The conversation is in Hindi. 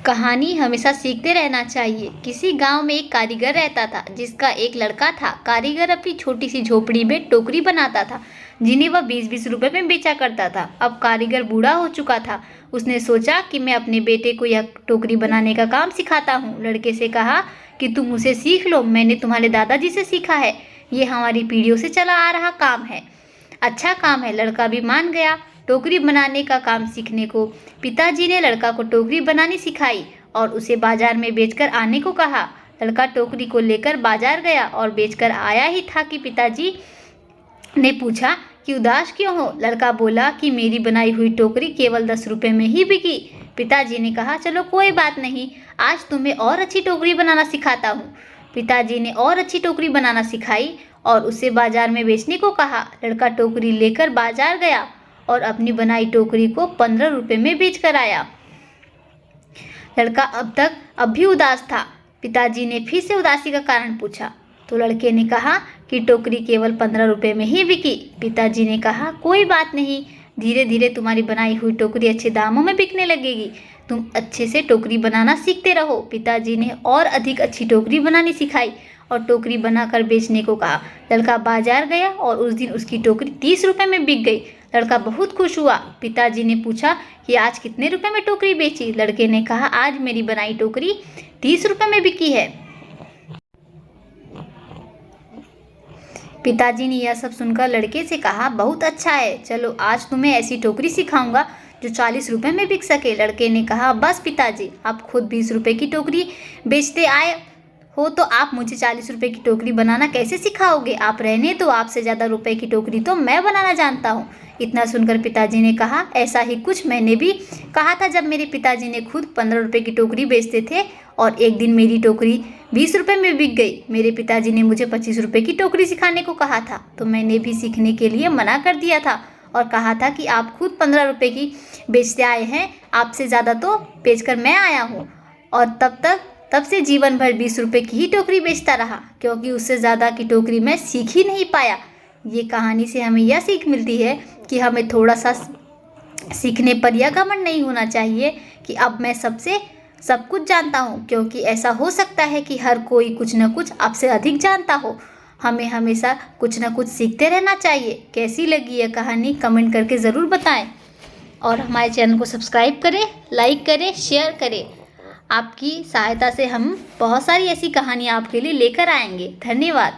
कहानी हमेशा सीखते रहना चाहिए। किसी गांव में एक कारीगर रहता था जिसका एक लड़का था। कारीगर अपनी छोटी सी झोपड़ी में टोकरी बनाता था जिन्हें वह 20-20 रुपए में बेचा करता था। अब कारीगर बूढ़ा हो चुका था। उसने सोचा कि मैं अपने बेटे को यह टोकरी बनाने का काम सिखाता हूँ। लड़के से कहा कि तुम उसे सीख लो, मैंने तुम्हारे दादाजी से सीखा है। ये हमारी पीढ़ियों से चला आ रहा काम है। अच्छा काम है। लड़का भी मान गया टोकरी बनाने का काम सीखने को। पिताजी ने लड़का को टोकरी बनानी सिखाई और उसे बाजार में बेचकर आने को कहा। लड़का टोकरी को लेकर बाजार गया और बेचकर आया ही था कि पिताजी ने पूछा कि उदास क्यों हो। लड़का बोला कि मेरी बनाई हुई टोकरी केवल 10 रुपए में ही बिकी। पिताजी ने कहा चलो कोई बात नहीं, आज तुम्हें और अच्छी टोकरी बनाना सिखाता हूँ। पिताजी ने और अच्छी टोकरी बनाना सिखाई और उसे बाजार में बेचने को कहा। लड़का टोकरी लेकर बाजार गया और अपनी बनाई टोकरी को 15 रुपए में बेच कर आया। लड़का अब भी उदास था। पिताजी ने फिर से उदासी का कारण पूछा तो लड़के ने कहा कि टोकरी केवल 15 रुपए में ही बिकी। पिताजी ने कहा कोई बात नहीं, धीरे धीरे तुम्हारी बनाई हुई टोकरी अच्छे दामों में बिकने लगेगी। तुम अच्छे से टोकरी बनाना सीखते रहो। पिताजी ने और अधिक अच्छी टोकरी बनानी सिखाई और टोकरी बनाकर बेचने को कहा। लड़का बाजार गया और उस दिन उसकी टोकरी 30 रुपए में बिक गई। लड़का बहुत खुश हुआ। पिताजी ने पूछा कि आज कितने रुपए में टोकरी बेची। लड़के ने कहा आज मेरी बनाई टोकरी 30 रुपए में बिकी है। पिताजी ने यह सब सुनकर लड़के से कहा बहुत अच्छा है, चलो आज तुम्हें ऐसी टोकरी सिखाऊंगा जो 40 रुपए में बिक सके। लड़के ने कहा बस पिताजी, आप खुद 20 रुपए की टोकरी बेचते आए हो तो आप मुझे 40 रुपए की टोकरी बनाना कैसे सिखाओगे। आप रहने तो आपसे ज़्यादा रुपए की टोकरी तो मैं बनाना जानता हूँ। इतना सुनकर पिताजी ने कहा ऐसा ही कुछ मैंने भी कहा था जब मेरे पिताजी ने खुद 15 रुपए की टोकरी बेचते थे और एक दिन मेरी टोकरी 20 रुपए में बिक गई। मेरे पिताजी ने मुझे 25 रुपए की टोकरी सिखाने को कहा था तो मैंने भी सीखने के लिए मना कर दिया था और कहा था कि आप खुद 15 रुपए की बेचते आए हैं, आपसे ज़्यादा तो बेचकर मैं आया हूँ। और तब से जीवन भर 20 रुपए की ही टोकरी बेचता रहा क्योंकि उससे ज़्यादा की टोकरी मैं सीख ही नहीं पाया। ये कहानी से हमें यह सीख मिलती है कि हमें थोड़ा सा सीखने पर यह घमंड नहीं होना चाहिए कि अब मैं सब कुछ जानता हूँ, क्योंकि ऐसा हो सकता है कि हर कोई कुछ न कुछ आपसे अधिक जानता हो। हमें हमेशा कुछ न कुछ सीखते रहना चाहिए। कैसी लगी यह कहानी कमेंट करके ज़रूर बताएं और हमारे चैनल को सब्सक्राइब करें, लाइक करें, शेयर करें। आपकी सहायता से हम बहुत सारी ऐसी कहानियाँ आपके लिए लेकर आएंगे। धन्यवाद।